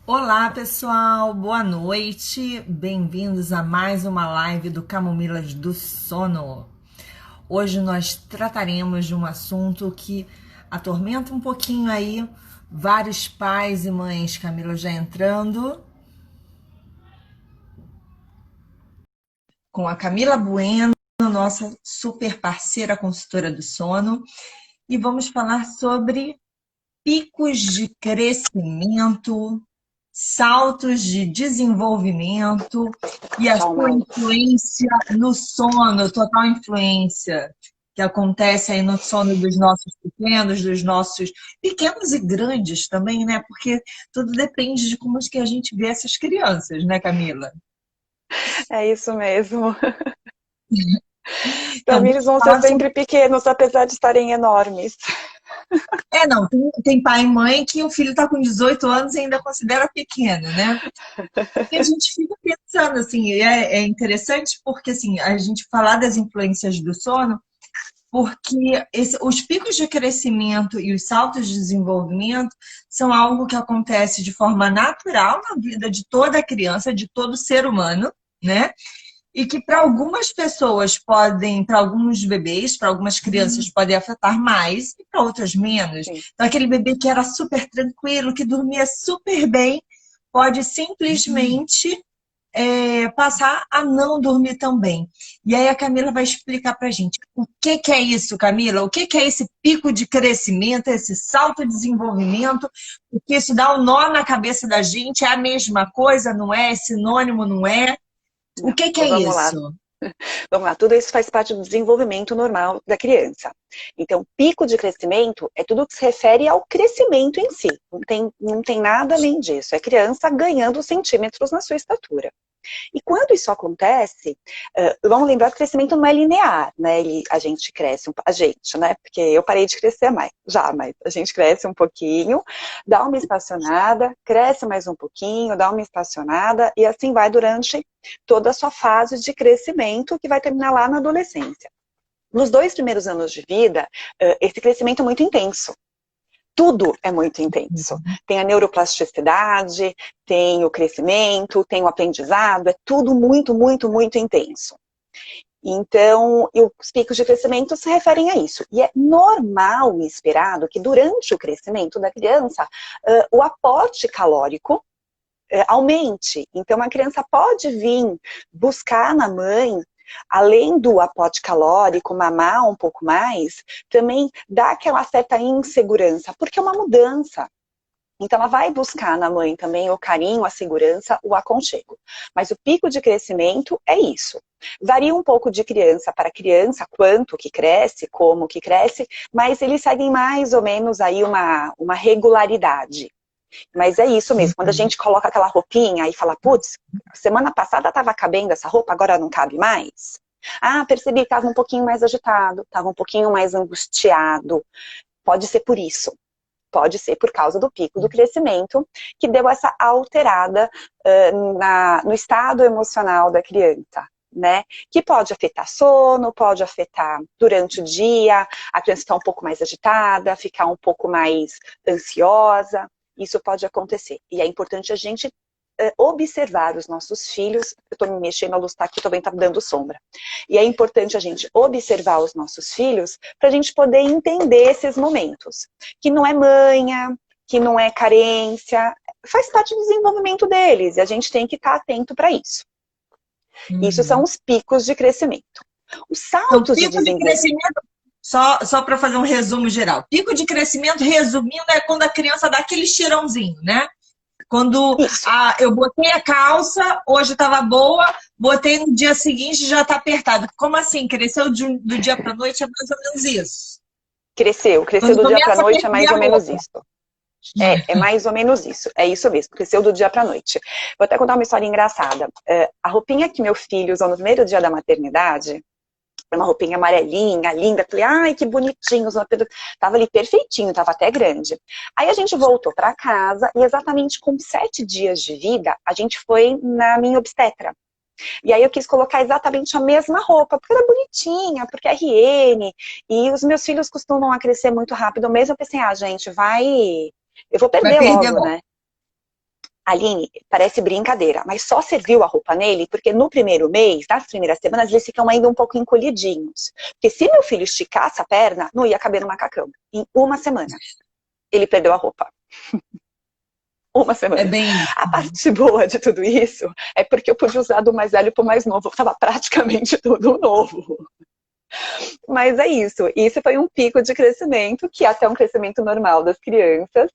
Olá, pessoal, boa noite. Bem-vindos a mais uma live do Camomilas do Sono. Hoje nós trataremos de um assunto que atormenta um pouquinho aí vários pais e mães. Camila já entrando com a Camila Bueno, nossa super parceira consultora do sono, e vamos falar sobre picos de crescimento, saltos de desenvolvimento e a Tchau, sua Mai. influência no sono, total influência que acontece aí no sono dos nossos pequenos e grandes também, né? Porque tudo depende de como é que a gente vê essas crianças, né, Camila? É isso mesmo. Para Então, mim, vamos eles vão ser falar sempre sobre. pequenos, apesar de estarem enormes. Não, tem pai e mãe que o filho está com 18 anos e ainda considera pequeno, né? E a gente fica pensando, assim, é interessante porque, assim, a gente falar das influências do sono, porque os picos de crescimento e os saltos de desenvolvimento são algo que acontece de forma natural na vida de toda criança, de todo ser humano, né? E que para algumas pessoas podem, para alguns bebês, para algumas crianças podem afetar mais e para outras menos. Sim. Então, aquele bebê que era super tranquilo, que dormia super bem, pode simplesmente passar a não dormir tão bem. E aí a Camila vai explicar para a gente o que que é isso, Camila? O que que é esse pico de crescimento, esse salto de desenvolvimento? Porque isso dá um nó na cabeça da gente, é a mesma coisa, não é? É sinônimo, não é? O Não. que que Então, é vamos lá. isso? Vamos lá. Tudo isso faz parte do desenvolvimento normal da criança. Então, pico de crescimento é tudo que se refere ao crescimento em si. Não tem nada além disso. É criança ganhando centímetros na sua estatura. E quando isso acontece, vamos lembrar que o crescimento não é linear, né? A gente cresce, a gente, né? Porque eu parei de crescer mais, já, mas a gente cresce um pouquinho, dá uma estacionada, cresce mais um pouquinho, dá uma estacionada, e assim vai durante toda a sua fase de crescimento, que vai terminar lá na adolescência. Nos 2 primeiros anos de vida, esse crescimento é muito intenso. Tudo é muito intenso. Tem a neuroplasticidade, tem o crescimento, tem o aprendizado, é tudo muito, muito, muito intenso. Então, os picos de crescimento se referem a isso. E é normal e esperado que durante o crescimento da criança, o aporte calórico aumente. Então, a criança pode vir buscar na mãe, além do aporte calórico, mamar um pouco mais, também dá aquela certa insegurança, porque é uma mudança. Então, ela vai buscar na mãe também o carinho, a segurança, o aconchego. Mas o pico de crescimento é isso. Varia um pouco de criança para criança, quanto que cresce, como que cresce, mas eles seguem mais ou menos aí uma regularidade. Mas é isso mesmo, quando a gente coloca aquela roupinha e fala, putz, semana passada estava cabendo essa roupa, agora não cabe mais. Ah, percebi que estava um pouquinho mais agitado, estava um pouquinho mais angustiado. Pode ser por isso. Pode ser por causa do pico do crescimento, que deu essa alterada no estado emocional da criança. Né? Que pode afetar sono, pode afetar durante o dia, a criança está um pouco mais agitada, ficar um pouco mais ansiosa. Isso pode acontecer. E é importante a gente observar os nossos filhos. Eu estou me mexendo, a luz está aqui, também está dando sombra. E é importante a gente observar os nossos filhos para a gente poder entender esses momentos. Que não é manha, que não é carência, faz parte do desenvolvimento deles e a gente tem que estar atento para isso. Isso são Uhum. os picos de crescimento. Os Então, saltos de pico de desenvolvimento. crescimento, só para fazer um resumo geral. Pico de crescimento, resumindo, é quando a criança dá aquele estirãozinho, né? Quando Isso. eu botei a calça, hoje estava boa, botei no dia seguinte já está apertado. Como assim? Cresceu do dia para a noite? É mais ou menos isso. Cresceu Quando do dia para a começa a noite é perder mais a ou menos roupa. isso. É mais ou menos isso. É isso mesmo. Cresceu do dia para a noite. Vou até contar uma história engraçada. A roupinha que meu filho usou no primeiro dia da maternidade, foi uma roupinha amarelinha, linda. Falei, ai, que bonitinho. Tava ali perfeitinho, tava até grande. Aí a gente voltou para casa e exatamente com 7 dias de vida, a gente foi na minha obstetra. E aí eu quis colocar exatamente a mesma roupa, porque era bonitinha, porque é RN, e os meus filhos costumam a crescer muito rápido mesmo. Eu pensei, gente, eu vou Vai perder perder logo, logo. né? Aline, parece brincadeira, mas só serviu a roupa nele porque no primeiro mês, nas primeiras semanas, eles ficam ainda um pouco encolhidinhos. Porque se meu filho esticasse a perna, não ia caber no macacão. Em uma semana, ele perdeu a roupa. Uma É semana. bem isso. A parte boa de tudo isso é porque eu pude usar do mais velho para o mais novo. Estava praticamente tudo novo. Mas é isso. Isso foi um pico de crescimento, que é até um crescimento normal das crianças,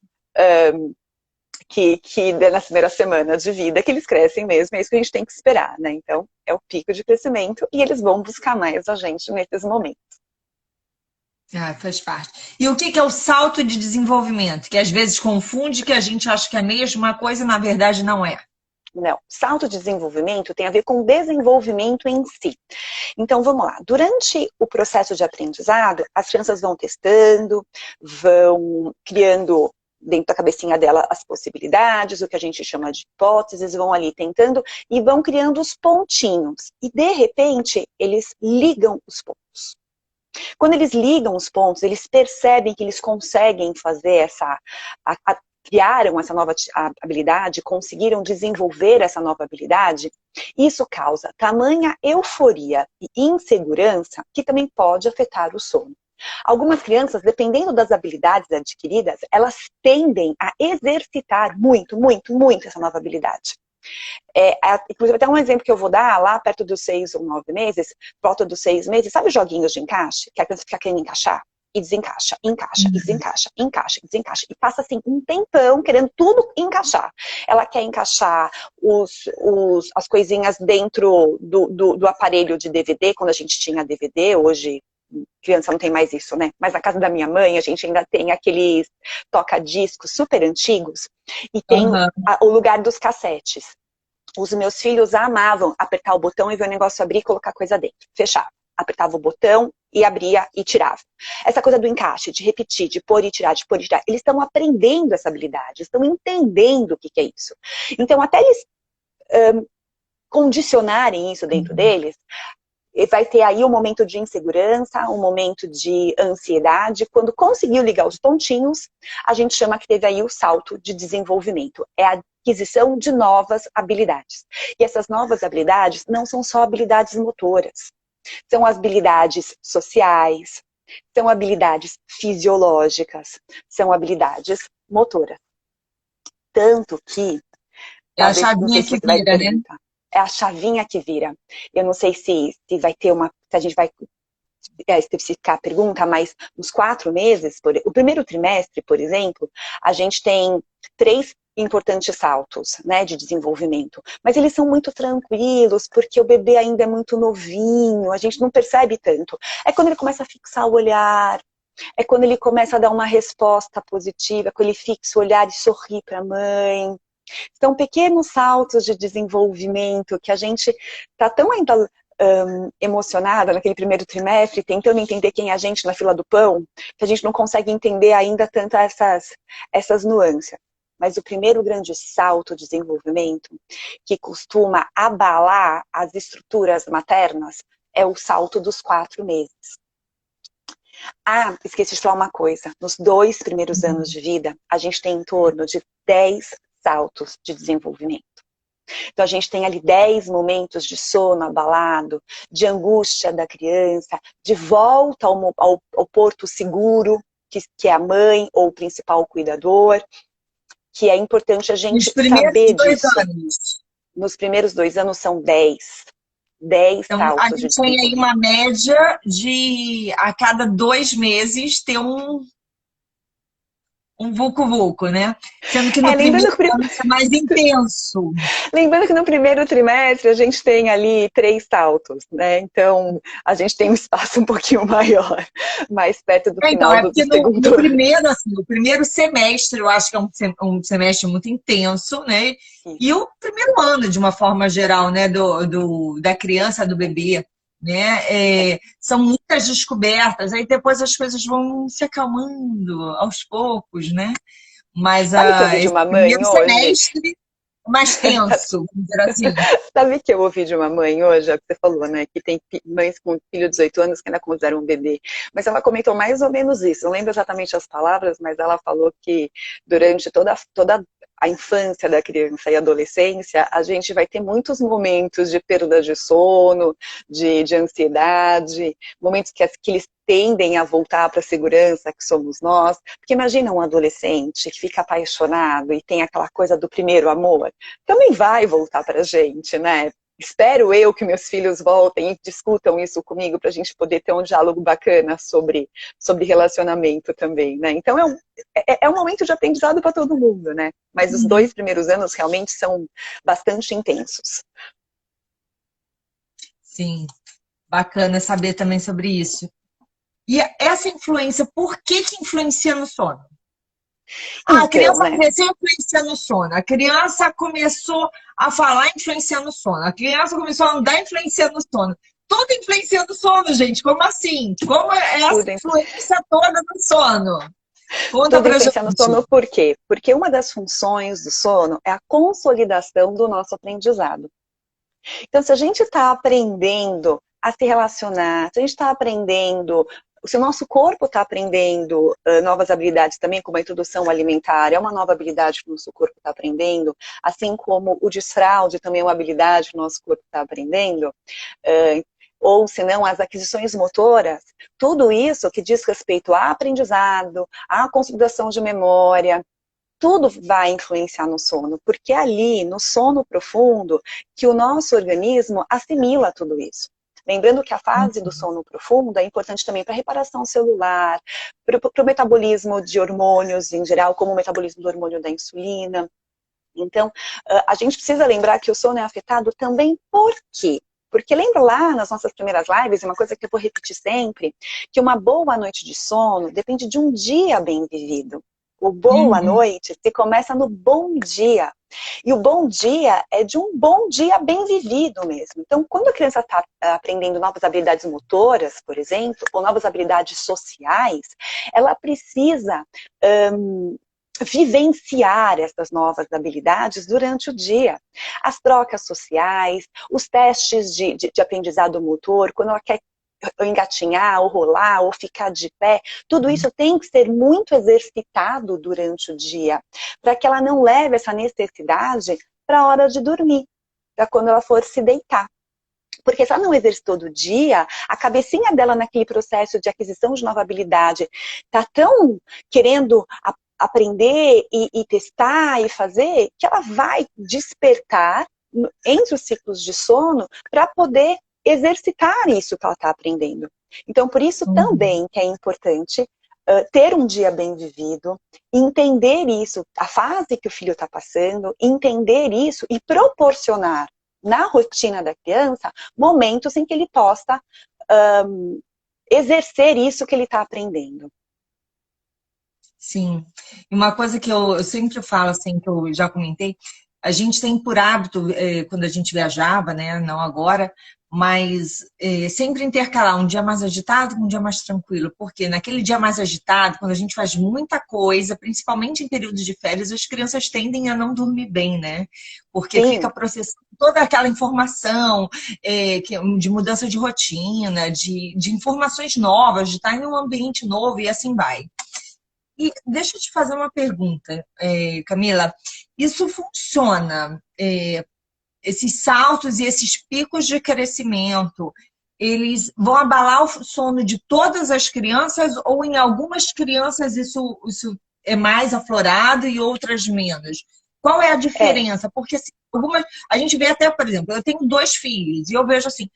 que nas primeiras semanas de vida, que eles crescem mesmo. É isso que a gente tem que esperar, né? Então, é o pico de crescimento e eles vão buscar mais a gente nesses momentos. Ah, faz parte. E o que é o salto de desenvolvimento? Que às vezes confunde, que a gente acha que é a mesma coisa e na verdade não é. Não, salto de desenvolvimento tem a ver com desenvolvimento em si. Então, vamos lá. Durante o processo de aprendizado, as crianças vão testando, vão criando dentro da cabecinha dela as possibilidades, o que a gente chama de hipóteses, vão ali tentando e vão criando os pontinhos. E, de repente, eles ligam os pontos. Quando eles ligam os pontos, eles percebem que eles conseguem fazer criaram essa nova habilidade, conseguiram desenvolver essa nova habilidade, isso causa tamanha euforia e insegurança que também pode afetar o sono. Algumas crianças, dependendo das habilidades adquiridas, elas tendem a exercitar muito, muito, muito essa nova habilidade. Inclusive, até um exemplo que eu vou dar, lá perto dos 6 ou 9 meses, volta dos 6 meses, sabe os joguinhos de encaixe? Que a criança fica querendo encaixar? E desencaixa, encaixa, e desencaixa, encaixa, e desencaixa. E passa assim um tempão querendo tudo encaixar. Ela quer encaixar as coisinhas dentro do aparelho de DVD, quando a gente tinha DVD, hoje criança não tem mais isso, né? Mas na casa da minha mãe a gente ainda tem aqueles toca-discos super antigos e tem o lugar dos cassetes. Os meus filhos amavam apertar o botão e ver o negócio abrir e colocar coisa dentro. Fechava. Apertava o botão e abria e tirava. Essa coisa do encaixe, de repetir, de pôr e tirar, de pôr e tirar. Eles estão aprendendo essa habilidade, estão entendendo o que é isso. Então, até eles condicionarem isso dentro deles, vai ter aí um momento de insegurança, um momento de ansiedade. Quando conseguiu ligar os pontinhos, a gente chama que teve aí o salto de desenvolvimento. É a aquisição de novas habilidades. E essas novas habilidades não são só habilidades motoras. São as habilidades sociais, são habilidades fisiológicas, são habilidades motoras. Tanto que... É a chavinha que vira, né? É a chavinha que vira. Eu não sei se vai ter se a gente vai especificar a pergunta, mas nos 4 meses, o primeiro trimestre, por exemplo, a gente tem 3 importantes saltos, né, de desenvolvimento. Mas eles são muito tranquilos, porque o bebê ainda é muito novinho, a gente não percebe tanto. É quando ele começa a fixar o olhar, é quando ele começa a dar uma resposta positiva, quando ele fixa o olhar e sorri para a mãe. São pequenos saltos de desenvolvimento que a gente está tão ainda emocionada naquele primeiro trimestre, tentando entender quem é a gente na fila do pão, que a gente não consegue entender ainda tanto essas nuances. Mas o primeiro grande salto de desenvolvimento, que costuma abalar as estruturas maternas, é o salto dos 4 meses. Esqueci de falar uma coisa. Nos 2 primeiros anos de vida, a gente tem em torno de 10 saltos de desenvolvimento. Então, a gente tem ali 10 momentos de sono abalado, de angústia da criança, de volta ao porto seguro, que é a mãe ou o principal cuidador, que é importante a gente saber disso. Nos primeiros 2 anos são 10. 10 então, saltos a gente tem aí uma média de, a cada 2 meses, ter um vulco-vulco, né? Sendo que no primeiro ano é mais intenso. Lembrando que no primeiro trimestre a gente tem ali 3 saltos, né? Então, a gente tem um espaço um pouquinho maior, mais perto do final do segundo. No primeiro, assim, o primeiro semestre, eu acho que é um semestre muito intenso, né? E o primeiro ano, de uma forma geral, né? Da criança, do bebê. Né? São muitas descobertas, aí depois as coisas vão se acalmando aos poucos, né? Mas esse primeiro semestre mais tenso, vamos dizer assim. Sabe que eu ouvi de uma mãe hoje, é o que você falou, né? Que tem mães com filho de 18 anos que ainda consideram um bebê. Mas ela comentou mais ou menos isso. Não lembro exatamente as palavras, mas ela falou que durante toda a infância da criança e adolescência, a gente vai ter muitos momentos de perda de sono, de ansiedade, momentos que eles tendem a voltar para a segurança que somos nós. Porque imagina um adolescente que fica apaixonado e tem aquela coisa do primeiro amor, também vai voltar para a gente, né? Espero eu que meus filhos voltem e discutam isso comigo para a gente poder ter um diálogo bacana sobre relacionamento também, né? Então é um momento de aprendizado para todo mundo, né? Mas os 2 primeiros anos realmente são bastante intensos. Sim, bacana saber também sobre isso. E essa influência, por que que influencia no sono? A Então, criança né? cresceu influenciando o sono. A criança começou a falar influenciando o sono. A criança começou a andar influenciando o sono. Tudo influenciando o sono, gente. Como assim? Como é essa Tudo, influência toda no sono? Conta tudo pra influencia no gente. sono, por quê? Porque uma das funções do sono é a consolidação do nosso aprendizado. Então, se a gente está aprendendo a se relacionar, se a gente está aprendendo, se o nosso corpo está aprendendo novas habilidades também, como a introdução alimentar, é uma nova habilidade que o nosso corpo está aprendendo, assim como o desfraude também é uma habilidade que o nosso corpo está aprendendo, ou se não, as aquisições motoras, tudo isso que diz respeito a aprendizado, à consolidação de memória, tudo vai influenciar no sono, porque é ali, no sono profundo, que o nosso organismo assimila tudo isso. Lembrando que a fase do sono profundo é importante também para a reparação celular, para o metabolismo de hormônios em geral, como o metabolismo do hormônio da insulina. Então, a gente precisa lembrar que o sono é afetado também por quê? Porque lembra lá nas nossas primeiras lives, uma coisa que eu vou repetir sempre, que uma boa noite de sono depende de um dia bem vivido. O boa noite se começa no bom dia. E o bom dia é de um bom dia bem vivido mesmo. Então, quando a criança está aprendendo novas habilidades motoras, por exemplo, ou novas habilidades sociais, ela precisa vivenciar essas novas habilidades durante o dia. As trocas sociais, os testes de aprendizado motor, quando ela quer engatinhar, ou rolar, ou ficar de pé, tudo isso tem que ser muito exercitado durante o dia, para que ela não leve essa necessidade para a hora de dormir, para quando ela for se deitar. Porque se ela não exercitou todo dia, a cabecinha dela naquele processo de aquisição de nova habilidade está tão querendo aprender e testar e fazer, que ela vai despertar entre os ciclos de sono para poder exercitar isso que ela está aprendendo. Então, por isso também que é importante ter um dia bem vivido, entender isso, a fase que o filho está passando, entender isso e proporcionar na rotina da criança momentos em que ele possa exercer isso que ele está aprendendo. Sim. E uma coisa que eu sempre falo, assim, que eu já comentei, a gente tem por hábito, quando a gente viajava, né? Não agora, mas sempre intercalar um dia mais agitado com um dia mais tranquilo. Porque naquele dia mais agitado, quando a gente faz muita coisa, principalmente em períodos de férias, as crianças tendem a não dormir bem, né? Porque Sim. fica processando toda aquela informação de mudança de rotina, de informações novas, de estar em um ambiente novo e assim vai. E deixa eu te fazer uma pergunta, Camila. Isso funciona? Esses saltos e esses picos de crescimento, eles vão abalar o sono de todas as crianças ou em algumas crianças isso é mais aflorado e outras menos? Qual é a diferença? Porque assim, a gente vê até, por exemplo, eu tenho 2 filhos e eu vejo assim,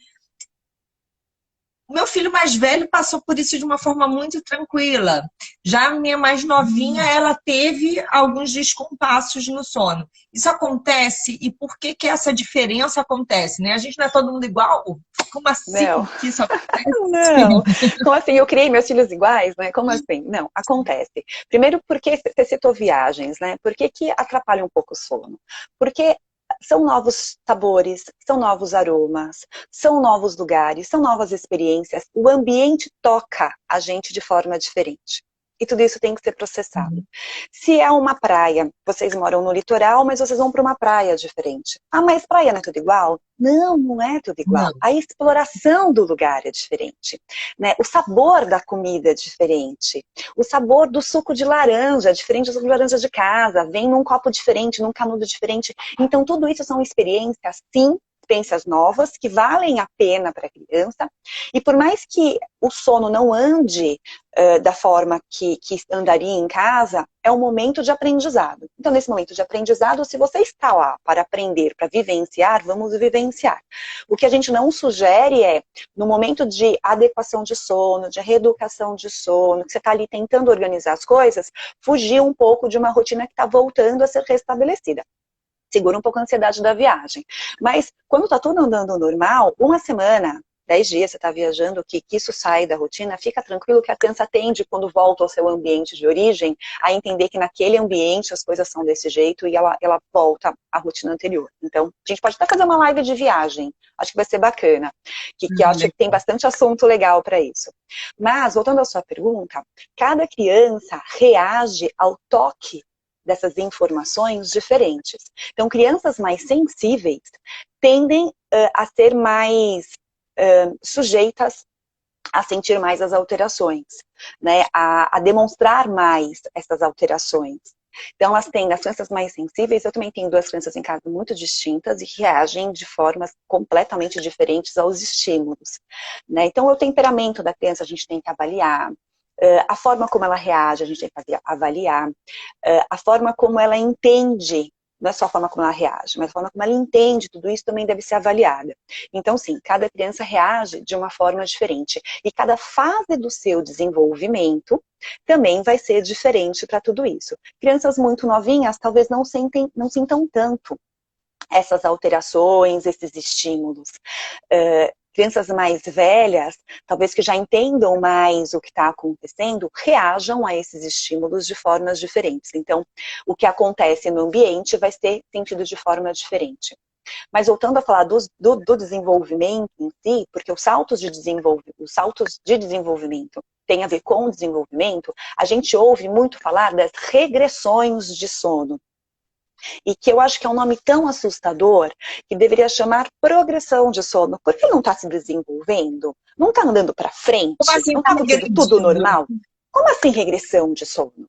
o meu filho mais velho passou por isso de uma forma muito tranquila. Já a minha mais novinha, ela teve alguns descompassos no sono. Isso acontece e por que que essa diferença acontece, né? A gente não é todo mundo igual? Como assim Não. que isso acontece? Não. Como assim? Eu criei meus filhos iguais, né? Como assim? Não, acontece. Primeiro, porque você citou viagens, né? Por que que atrapalha um pouco o sono? Porque são novos sabores, são novos aromas, são novos lugares, são novas experiências. O ambiente toca a gente de forma diferente. e tudo isso tem que ser processado. Se é uma praia, vocês moram no litoral, mas vocês vão para uma praia diferente. Ah, mas praia não é tudo igual? Não, não é tudo igual. Não. A exploração do lugar é diferente, né? O sabor da comida é diferente. O sabor do suco de laranja é diferente do suco de laranja de casa. Vem num copo diferente, num canudo diferente. Então, tudo isso são experiências, sim, experiências novas, que valem a pena para a criança. E por mais que o sono não ande da forma que andaria em casa, é um momento de aprendizado. Então, nesse momento de aprendizado, se você está lá para aprender, para vivenciar, vamos vivenciar. O que a gente não sugere é, no momento de adequação de sono, de reeducação de sono, que você está ali tentando organizar as coisas, fugir um pouco de uma rotina que está voltando a ser restabelecida. Segura um pouco a ansiedade da viagem. Mas, quando está tudo andando normal, uma semana, 10 dias, você está viajando, que isso sai da rotina, fica tranquilo que a criança tende, quando volta ao seu ambiente de origem, a entender que naquele ambiente as coisas são desse jeito e ela volta à rotina anterior. Então, a gente pode até fazer uma live de viagem, acho que vai ser bacana, que eu acho que tem bastante assunto legal para isso. Mas, voltando à sua pergunta, cada criança reage ao toque dessas informações diferentes. Então, crianças mais sensíveis tendem a ser mais sujeitas a sentir mais as alterações, né? A demonstrar mais essas alterações. Então, as crianças mais sensíveis, eu também tenho 2 crianças em casa muito distintas e que reagem de formas completamente diferentes aos estímulos, né? Então, o temperamento da criança a gente tem que avaliar, a forma como ela reage, a gente tem que avaliar, a forma como ela entende, não é só a forma como ela reage, mas a forma como ela entende, tudo isso também deve ser avaliada. Então, sim, cada criança reage de uma forma diferente. E cada fase do seu desenvolvimento também vai ser diferente para tudo isso. Crianças muito novinhas talvez não sintam tanto essas alterações, esses estímulos. Crianças mais velhas, talvez que já entendam mais o que está acontecendo, reajam a esses estímulos de formas diferentes. Então, o que acontece no ambiente vai ser sentido de forma diferente. Mas voltando a falar do desenvolvimento em si, porque os saltos de desenvolvimento têm a ver com o desenvolvimento, a gente ouve muito falar das regressões de sono. E que eu acho que é um nome tão assustador que deveria chamar progressão de sono, porque não está se desenvolvendo, não está andando para frente, Como assim não tá está acontecendo tudo regredindo? normal. Como assim regressão de sono?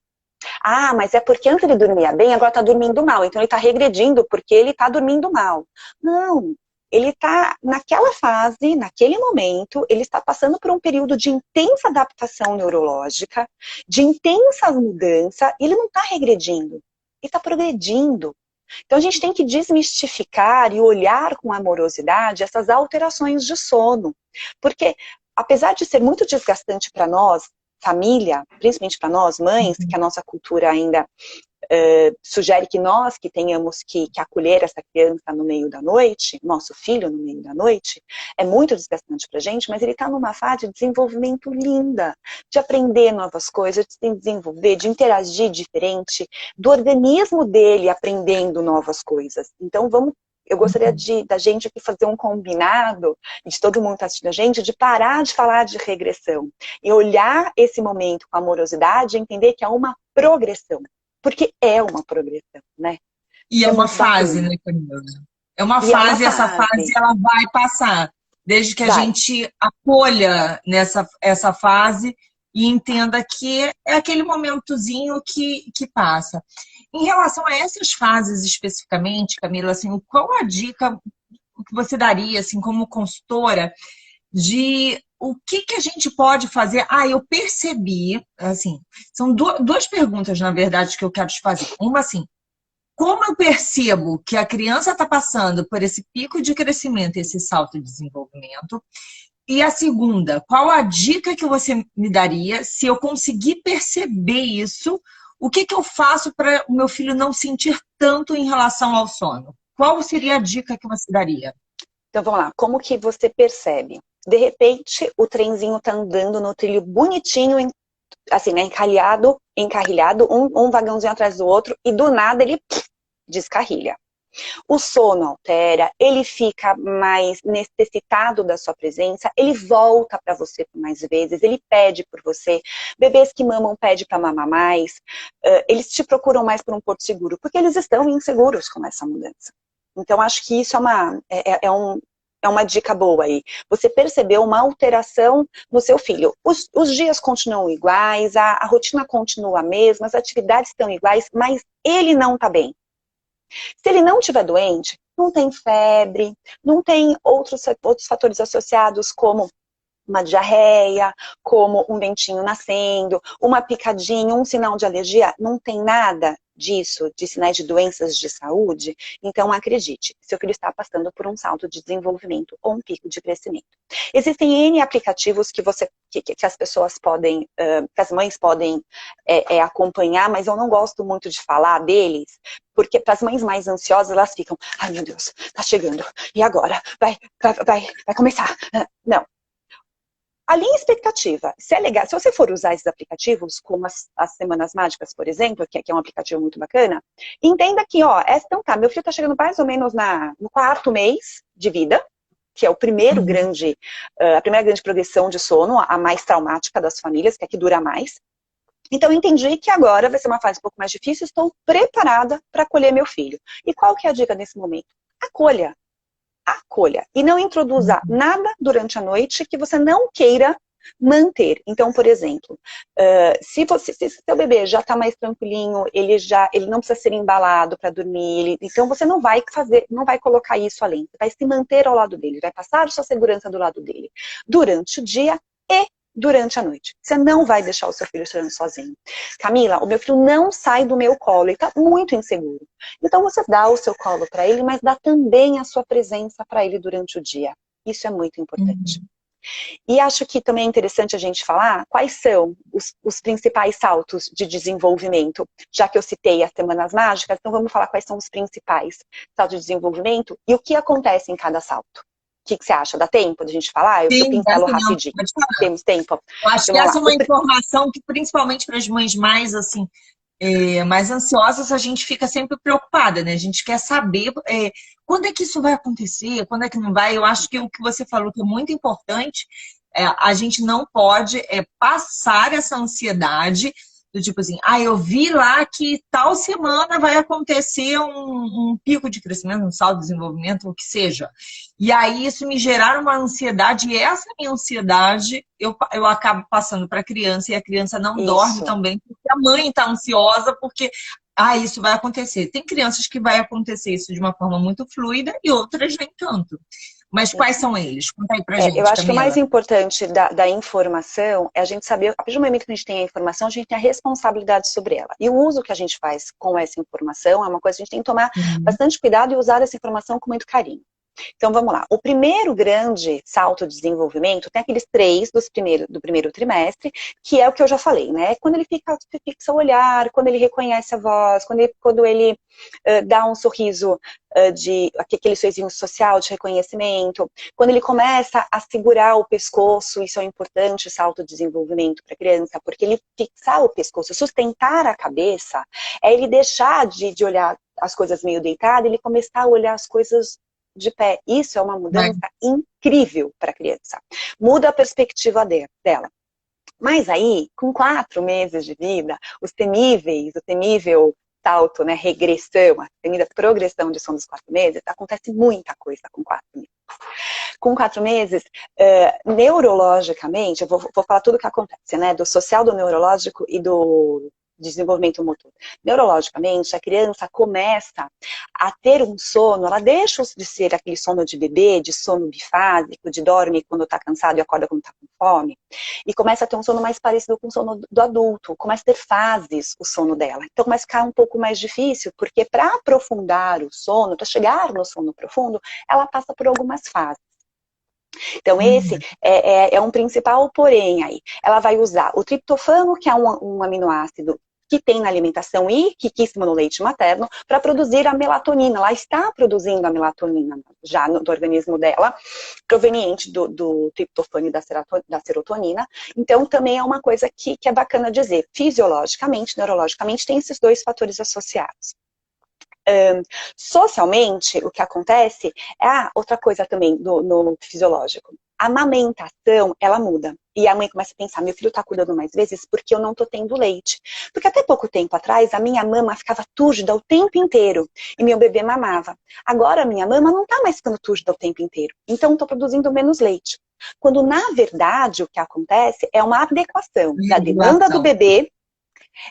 Ah, mas é porque antes ele dormia bem, agora está dormindo mal, então ele está regredindo porque ele está dormindo mal. Não, ele está naquela fase, naquele momento, ele está passando por um período de intensa adaptação neurológica, de intensa mudança, e ele não está regredindo. E está progredindo. Então a gente tem que desmistificar e olhar com amorosidade essas alterações de sono. Porque, apesar de ser muito desgastante para nós, família, principalmente para nós, mães, que a nossa cultura ainda sugere que nós que tenhamos que acolher essa criança no meio da noite, nosso filho no meio da noite, é muito desgastante para a gente, mas ele está numa fase de desenvolvimento linda, de aprender novas coisas, de se desenvolver, de interagir diferente, do organismo dele aprendendo novas coisas. Então eu gostaria da gente aqui fazer um combinado, de todo mundo que está assistindo a gente, de parar de falar de regressão e olhar esse momento com amorosidade e entender que é uma progressão. Porque é uma progressão, né? E é uma fase, né, Camila? É uma fase, essa fase ela vai passar. Desde que a gente acolha essa fase e entenda que é aquele momentozinho que passa. Em relação a essas fases especificamente, Camila, assim, qual a dica que você daria, assim, como consultora, de o que a gente pode fazer? Eu percebi, assim, são duas perguntas, na verdade, que eu quero te fazer. Uma, assim, como eu percebo que a criança está passando por esse pico de crescimento, esse salto de desenvolvimento? E a segunda, qual a dica que você me daria se eu conseguir perceber isso? O que eu faço para o meu filho não sentir tanto em relação ao sono? Qual seria a dica que você daria? Então vamos lá, como que você percebe? De repente, o trenzinho tá andando no trilho bonitinho, assim, né, encarrilhado, um vagãozinho atrás do outro, e do nada ele descarrilha. O sono altera, ele fica mais necessitado da sua presença, ele volta para você mais vezes, ele pede por você. Bebês que mamam pedem para mamar mais, eles te procuram mais por um porto seguro, porque eles estão inseguros com essa mudança. Então, acho que isso é uma dica boa aí. Você percebeu uma alteração no seu filho. Os dias continuam iguais, a rotina continua a mesma, as atividades estão iguais, mas ele não está bem. Se ele não estiver doente, não tem febre, não tem outros fatores associados como uma diarreia, como um dentinho nascendo, uma picadinha, um sinal de alergia, não tem nada disso, de sinais de doenças de saúde, então acredite, seu filho está passando por um salto de desenvolvimento ou um pico de crescimento. Existem N aplicativos que as pessoas podem, que as mães podem acompanhar, mas eu não gosto muito de falar deles, porque para as mães mais ansiosas, elas ficam, ai meu Deus, tá chegando, e agora? Vai começar. Não. Alinhe expectativa. Se é legal, se você for usar esses aplicativos, como as Semanas Mágicas, por exemplo, que é um aplicativo muito bacana, entenda que, então tá, meu filho tá chegando mais ou menos no 4º mês de vida, que é o primeiro a primeira grande progressão de sono, a mais traumática das famílias, que é a que dura mais. Então, eu entendi que agora vai ser uma fase um pouco mais difícil, estou preparada para acolher meu filho. E qual que é a dica nesse momento? Acolha. E não introduza nada durante a noite que você não queira manter. Então, por exemplo, se seu bebê já está mais tranquilinho, ele não precisa ser embalado para dormir, então você não vai colocar isso além. Você vai se manter ao lado dele, vai passar sua segurança do lado dele durante o dia e durante a noite. Você não vai deixar o seu filho chorando sozinho. Camila, o meu filho não sai do meu colo, ele está muito inseguro. Então você dá o seu colo para ele, mas dá também a sua presença para ele durante o dia. Isso é muito importante. E acho que também é interessante a gente falar quais são os principais saltos de desenvolvimento. Já que eu citei as Semanas Mágicas, então vamos falar quais são os principais saltos de desenvolvimento e o que acontece em cada salto. O que você acha? Dá tempo de a gente falar? Eu pincelo rapidinho. Temos tempo. Eu acho que essa é uma informação que, principalmente para as mães mais, assim, mais ansiosas, a gente fica sempre preocupada, né? A gente quer saber quando é que isso vai acontecer, quando é que não vai. Eu acho que o que você falou que é muito importante, a gente não pode passar essa ansiedade do tipo assim, eu vi lá que tal semana vai acontecer um pico de crescimento, um salto de desenvolvimento, o que seja. E aí isso me gerar uma ansiedade, e essa minha ansiedade eu acabo passando para a criança, e a criança não dorme também, porque a mãe está ansiosa, porque isso vai acontecer. Tem crianças que vai acontecer isso de uma forma muito fluida e outras nem tanto. Mas quais são eles? Conta aí pra gente, eu acho Camila. que o mais importante da informação é a gente saber, a partir do momento que a gente tem a informação, a gente tem a responsabilidade sobre ela. E o uso que a gente faz com essa informação é uma coisa que a gente tem que tomar bastante cuidado e usar essa informação com muito carinho. Então, vamos lá. O primeiro grande salto de desenvolvimento tem aqueles 3 do primeiro trimestre, que é o que eu já falei, né? Quando ele fixa o olhar, quando ele reconhece a voz, quando ele dá um sorriso aquele sorrisinho social de reconhecimento, quando ele começa a segurar o pescoço, isso é um importante salto de desenvolvimento para a criança, porque ele fixar o pescoço, sustentar a cabeça, é ele deixar de olhar as coisas meio deitado, ele começar a olhar as coisas de pé. Isso é uma mudança incrível para a criança. Muda a perspectiva dela. Mas aí, com 4 meses de vida, o temível salto, né, regressão, a temida progressão de sono dos 4 meses, acontece muita coisa com 4 meses. Com 4 meses, neurologicamente, eu vou falar tudo o que acontece, né, do social, do neurológico e do desenvolvimento motor. Neurologicamente, a criança começa a ter um sono, ela deixa de ser aquele sono de bebê, de sono bifásico, de dorme quando está cansado e acorda quando está com fome, e começa a ter um sono mais parecido com o sono do adulto, começa a ter fases o sono dela. Então começa a ficar um pouco mais difícil, porque para aprofundar o sono, para chegar no sono profundo, ela passa por algumas fases. Então, esse é um principal porém aí. Ela vai usar o triptofano, que é um aminoácido que tem na alimentação e riquíssimo no leite materno, para produzir a melatonina. Ela está produzindo a melatonina já no organismo dela, proveniente do triptofano e da serotonina. Então, também é uma coisa que é bacana dizer. Fisiologicamente, neurologicamente, tem esses 2 fatores associados. Socialmente, o que acontece é outra coisa também no fisiológico. A amamentação, ela muda. E a mãe começa a pensar, meu filho está acordando mais vezes porque eu não estou tendo leite. Porque até pouco tempo atrás, a minha mama ficava túrgida o tempo inteiro. E meu bebê mamava. Agora, a minha mama não está mais ficando túrgida o tempo inteiro. Então, estou produzindo menos leite. Quando, na verdade, o que acontece é uma adequação da demanda do bebê.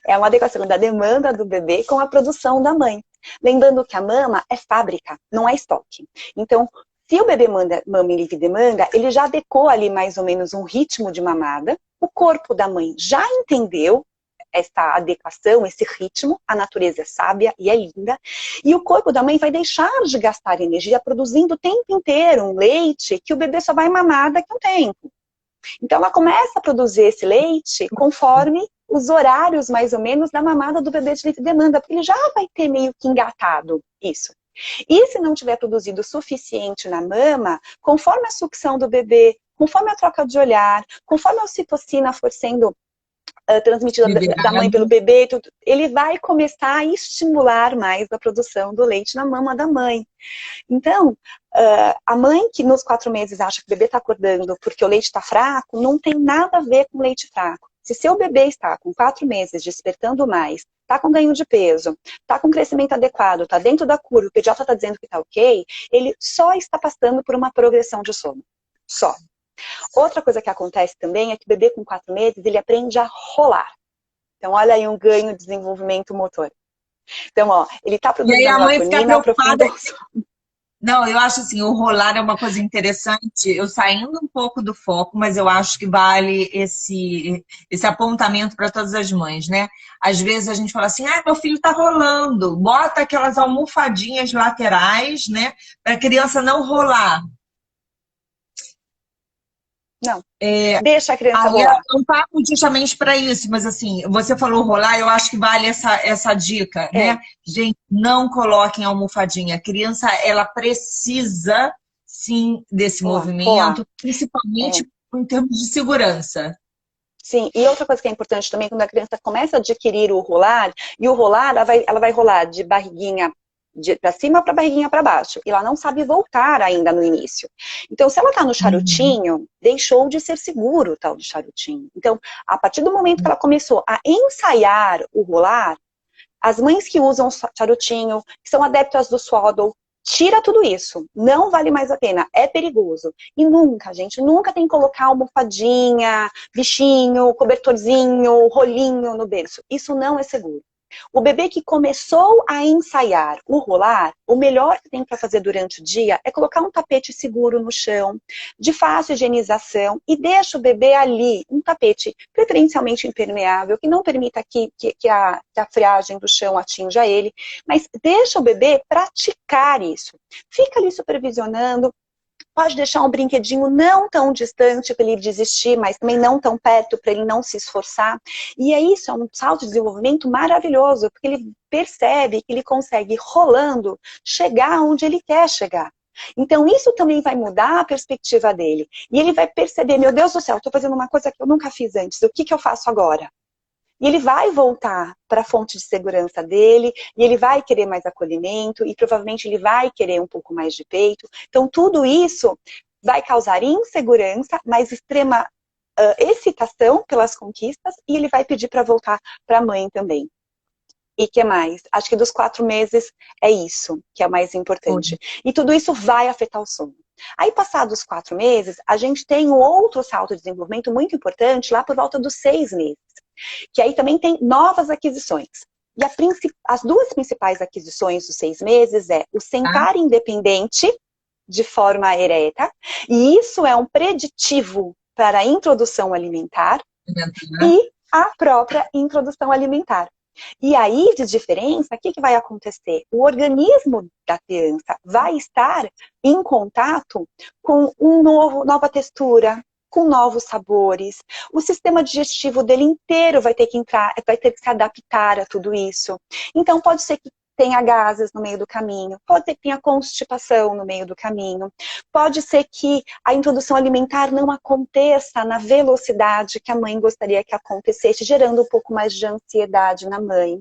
É uma adequação da demanda do bebê com a produção da mãe. Lembrando que a mama é fábrica, não é estoque. Então, se o bebê mama em livre demanda, ele já adequou ali mais ou menos um ritmo de mamada. O corpo da mãe já entendeu essa adequação, esse ritmo. A natureza é sábia e é linda. E o corpo da mãe vai deixar de gastar energia produzindo o tempo inteiro um leite que o bebê só vai mamar daqui a um tempo. Então, ela começa a produzir esse leite conforme os horários, mais ou menos, da mamada do bebê de livre demanda, porque ele já vai ter meio que engatado isso. E se não tiver produzido o suficiente na mama, conforme a sucção do bebê, conforme a troca de olhar, conforme a ocitocina for sendo transmitida da mãe pelo bebê, ele vai começar a estimular mais a produção do leite na mama da mãe. Então, a mãe que nos 4 meses acha que o bebê está acordando porque o leite está fraco, não tem nada a ver com leite fraco. Se seu bebê está com 4 meses despertando mais, está com ganho de peso, está com crescimento adequado, está dentro da curva, o pediatra está dizendo que está ok, ele só está passando por uma progressão de sono. Só. Outra coisa que acontece também é que o bebê com 4 meses, ele aprende a rolar. Então, olha aí um ganho de desenvolvimento motor. Então, ó, ele está produzindo melatonina, preocupada. Não, eu acho assim, o rolar é uma coisa interessante, eu saindo um pouco do foco, mas eu acho que vale esse apontamento para todas as mães, né? Às vezes a gente fala assim, meu filho está rolando, bota aquelas almofadinhas laterais, né? Para a criança não rolar. Não, deixa a criança rolar. É um papo justamente para isso, mas assim, você falou rolar, eu acho que vale essa dica, né? Gente, não coloquem almofadinha. A criança, ela precisa, sim, desse movimento, principalmente em termos de segurança. Sim, e outra coisa que é importante também, quando a criança começa a adquirir o rolar, e o rolar, ela vai rolar de barriguinha para cima para barriguinha para baixo. E ela não sabe voltar ainda no início. Então, se ela está no charutinho, deixou de ser seguro o tal de charutinho. Então, a partir do momento que ela começou a ensaiar o rolar, as mães que usam charutinho, que são adeptas do swaddle, tira tudo isso. Não vale mais a pena. É perigoso. E nunca, gente, nunca tem que colocar almofadinha, bichinho, cobertorzinho, rolinho no berço. Isso não é seguro. O bebê que começou a ensaiar o rolar, o melhor que tem para fazer durante o dia é colocar um tapete seguro no chão, de fácil higienização, e deixa o bebê ali, um tapete preferencialmente impermeável, que não permita que a friagem do chão atinja ele, mas deixa o bebê praticar isso. Fica ali supervisionando. Pode deixar um brinquedinho não tão distante para ele desistir, mas também não tão perto para ele não se esforçar. E é isso, é um salto de desenvolvimento maravilhoso, porque ele percebe que ele consegue, rolando, chegar onde ele quer chegar. Então isso também vai mudar a perspectiva dele. E ele vai perceber, meu Deus do céu, estou fazendo uma coisa que eu nunca fiz antes, o que eu faço agora? E ele vai voltar para a fonte de segurança dele, e ele vai querer mais acolhimento, e provavelmente ele vai querer um pouco mais de peito. Então, tudo isso vai causar insegurança, mas extrema excitação pelas conquistas, e ele vai pedir para voltar para a mãe também. E que mais? Acho que dos 4 meses é isso que é o mais importante. E tudo isso vai afetar o sono. Aí, passados os 4 meses, a gente tem um outro salto de desenvolvimento muito importante lá por volta dos 6 meses. Que aí também tem novas aquisições. E as 2 principais aquisições dos 6 meses é o sentar independente de forma ereta, e isso é um preditivo para a introdução alimentar e a própria introdução alimentar. E aí, de diferença, o que vai acontecer? O organismo da criança vai estar em contato com nova textura, com novos sabores. O sistema digestivo dele inteiro vai ter que se adaptar a tudo isso. Então, pode ser que tenha gases no meio do caminho, pode ser que tenha constipação no meio do caminho, pode ser que a introdução alimentar não aconteça na velocidade que a mãe gostaria que acontecesse, gerando um pouco mais de ansiedade na mãe.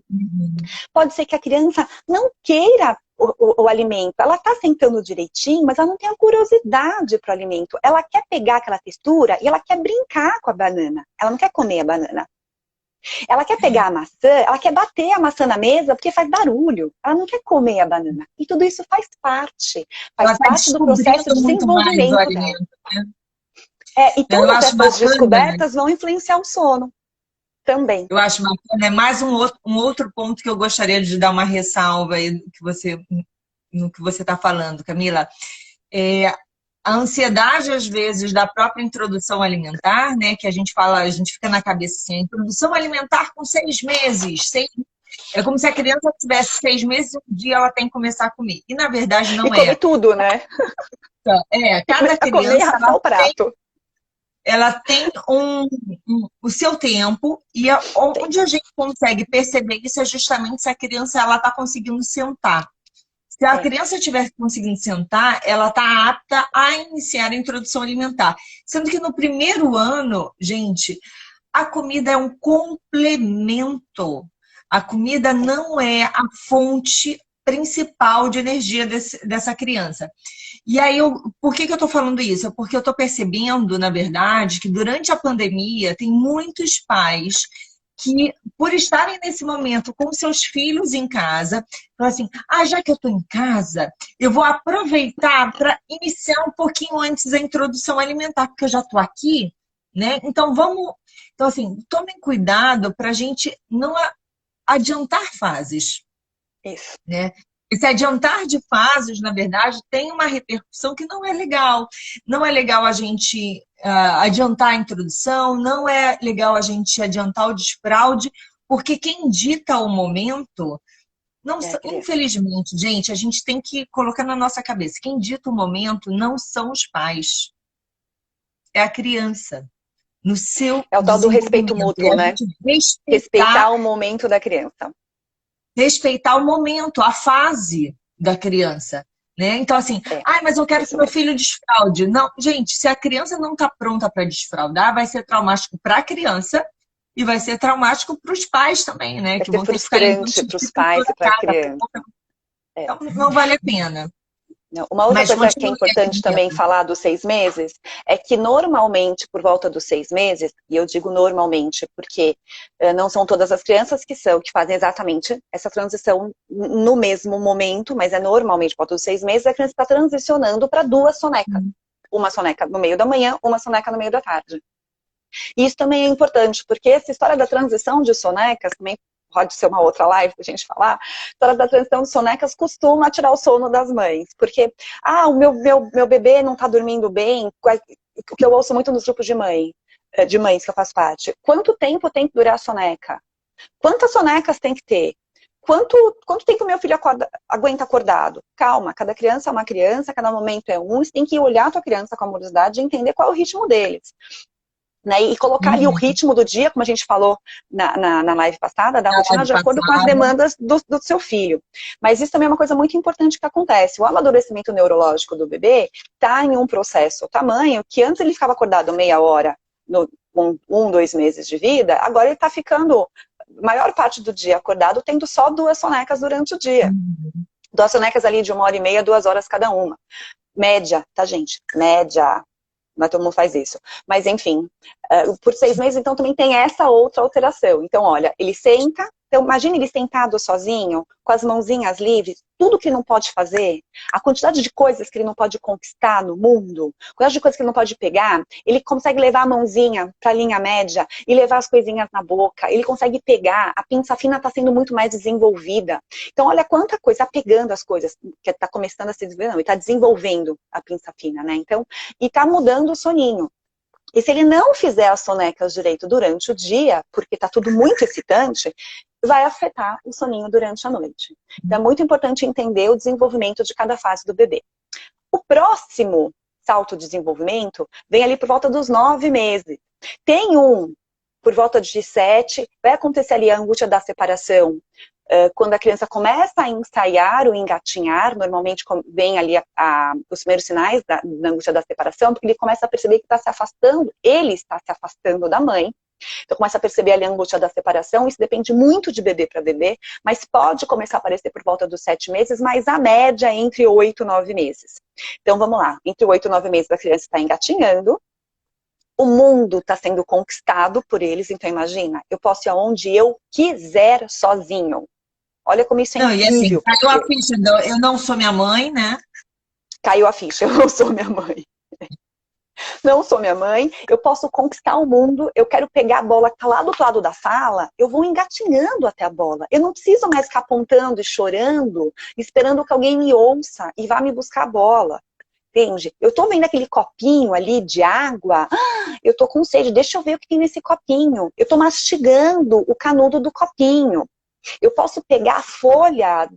Pode ser que a criança não queira o alimento, ela está sentando direitinho, mas ela não tem a curiosidade para o alimento. Ela quer pegar aquela textura e ela quer brincar com a banana. Ela não quer comer a banana. Ela quer pegar a maçã, ela quer bater a maçã na mesa porque faz barulho. Ela não quer comer a banana. E tudo isso faz parte do processo de desenvolvimento dela. Alimento, né? E todas essas descobertas vão influenciar o sono também. Eu acho bacana. É mais um outro ponto que eu gostaria de dar uma ressalva aí no que você está falando, Camila. A ansiedade, às vezes, da própria introdução alimentar, né? Que a gente fala, a gente fica na cabeça assim, a introdução alimentar com 6 meses. É como se a criança tivesse 6 meses e um dia ela tem que começar a comer. E, na verdade, não é. E come tudo, né? Cada criança ela tem o seu tempo e onde a gente consegue perceber isso é justamente se a criança está conseguindo sentar. Se a criança estiver conseguindo sentar, ela está apta a iniciar a introdução alimentar. Sendo que no primeiro ano, gente, a comida é um complemento. A comida não é a fonte principal de energia dessa criança. E aí, por que eu estou falando isso? Porque eu estou percebendo, na verdade, que durante a pandemia tem muitos pais que, por estarem nesse momento com seus filhos em casa, falam assim, já que eu estou em casa, eu vou aproveitar para iniciar um pouquinho antes a introdução alimentar, porque eu já estou aqui, né? Então, assim, tomem cuidado para a gente não adiantar fases. Isso. Né? Esse adiantar de fases, na verdade, tem uma repercussão que não é legal. Não é legal a gente adiantar a introdução, não é legal a gente adiantar o desfraude, porque quem dita o momento, infelizmente, gente, a gente tem que colocar na nossa cabeça, quem dita o momento não são os pais, é a criança. No seu o tal do respeito mútuo, né? Respeitar o momento da criança. Respeitar o momento, a fase da criança, né? Então, assim, mas eu quero que meu filho desfraude. Não, gente, se a criança não está pronta para desfraudar, vai ser traumático para a criança e vai ser traumático para os pais também, né? Que vão ter que ficar para os pais e para a criança. Então, não vale a pena. Uma outra coisa que é importante também falar dos 6 meses é que normalmente, por volta dos 6 meses, e eu digo normalmente porque não são todas as crianças que fazem exatamente essa transição no mesmo momento, mas é normalmente por volta dos 6 meses, a criança está transicionando para 2 sonecas. Uma soneca no meio da manhã, uma soneca no meio da tarde. E isso também é importante, porque essa história da transição de sonecas também pode ser uma outra live pra gente falar, a história da transição de sonecas costuma tirar o sono das mães, porque, o meu bebê não tá dormindo bem, o que eu ouço muito nos grupos de mães que eu faço parte, quanto tempo tem que durar a soneca? Quantas sonecas tem que ter? Quanto tempo meu filho aguenta acordado? Calma, cada criança é uma criança, cada momento é você tem que olhar a tua criança com amorosidade e entender qual é o ritmo deles. Né, e colocar ali o ritmo do dia, como a gente falou na live passada, da rotina de acordo com as demandas do seu filho. Mas isso também é uma coisa muito importante que acontece. O amadurecimento neurológico do bebê está em um processo tamanho que antes ele ficava acordado meia hora com 1, 2 meses de vida, agora ele está ficando a maior parte do dia acordado, tendo só 2 sonecas durante o dia. 2 sonecas ali de 1h30, 2 horas cada uma. Média, tá, gente? Média. Mas todo mundo faz isso. Mas, enfim, por 6 meses, então, também tem essa outra alteração. Então, olha, ele senta, então, imagina ele sentado sozinho, com as mãozinhas livres, tudo que ele não pode fazer, a quantidade de coisas que ele não pode conquistar no mundo, a quantidade de coisas que ele não pode pegar, ele consegue levar a mãozinha para a linha média e levar as coisinhas na boca, ele consegue pegar, a pinça fina está sendo muito mais desenvolvida. Então, olha quanta coisa, está pegando as coisas, que está começando a se desenvolver, não, ele está desenvolvendo a pinça fina, né? Então, e está mudando o soninho. E se ele não fizer as sonecas direito durante o dia, porque está tudo muito excitante, vai afetar o soninho durante a noite. Então é muito importante entender o desenvolvimento de cada fase do bebê. O próximo salto de desenvolvimento vem ali por volta dos 9 meses. Tem por volta de 7, vai acontecer ali a angústia da separação Quando a criança começa a ensaiar o engatinhar, normalmente vem ali os primeiros sinais da angústia da separação, porque ele começa a perceber que está se afastando, ele está se afastando da mãe. Então começa a perceber ali a angústia da separação. Isso depende muito de bebê para bebê, mas pode começar a aparecer por volta dos 7 meses, mas a média é entre 8 e 9 meses. Então vamos lá, entre 8 e 9 meses a criança está engatinhando, o mundo está sendo conquistado por eles, então imagina, eu posso ir aonde eu quiser sozinho. Olha como isso é Não, e assim, incrível. caiu a ficha, eu não sou minha mãe, né? Caiu a ficha, eu não sou minha mãe. Não sou minha mãe, eu posso conquistar o mundo, eu quero pegar a bola que está lá do outro lado da sala, eu vou engatinhando até a bola. Eu não preciso mais ficar apontando e chorando, esperando que alguém me ouça e vá me buscar a bola. Entende? Eu tô vendo aquele copinho ali de água, eu tô com sede, deixa eu ver o que tem nesse copinho. Eu tô mastigando o canudo do copinho. Eu posso pegar a folha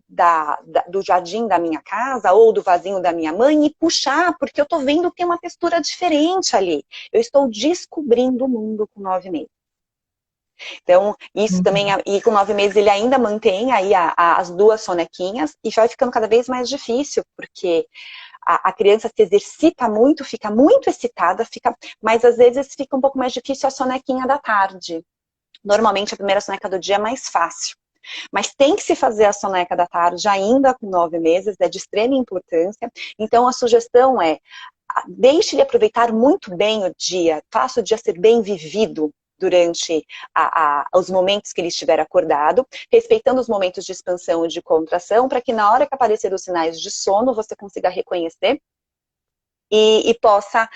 do jardim da minha casa ou do vasinho da minha mãe e puxar, porque eu tô vendo que tem uma textura diferente ali. Eu estou descobrindo o mundo com 9 meses. Então, isso também, e com 9 meses ele ainda mantém aí as 2 sonequinhas e vai ficando cada vez mais difícil, porque a criança se exercita muito, fica muito excitada, mas às vezes fica um pouco mais difícil a sonequinha da tarde. Normalmente a primeira soneca do dia é mais fácil. Mas tem que se fazer a soneca da tarde ainda com 9 meses, é de extrema importância. Então a sugestão é, deixe ele aproveitar muito bem o dia, faça o dia ser bem vivido durante os momentos que ele estiver acordado, respeitando os momentos de expansão e de contração, para que na hora que aparecer os sinais de sono, você consiga reconhecer e possa